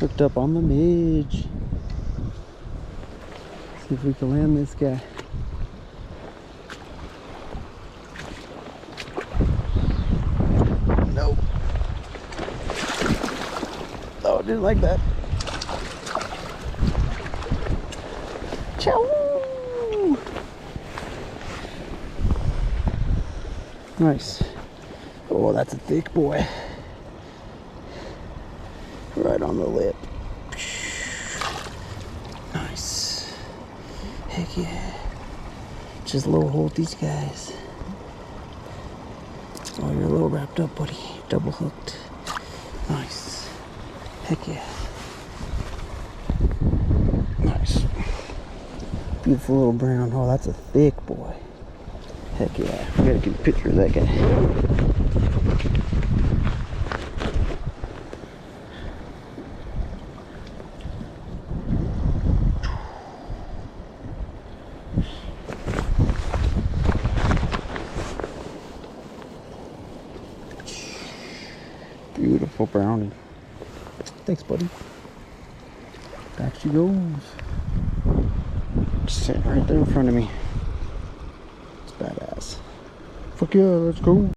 Hooked up on the midge. See if we can land this guy. Nope. Oh, didn't like that. Chow! Nice. Oh, that's a thick boy. Right on the lip. Nice. Heck yeah. Just low hold these guys. Oh, you're a little wrapped up, buddy. Double hooked. Nice. Heck yeah. Nice. Beautiful little brown. Oh, that's a thick boy. Heck yeah. We gotta get a picture of that guy. Beautiful brownie. Thanks, buddy. Back she goes. Just sitting right there in front of me. It's badass. Fuck yeah, let's go.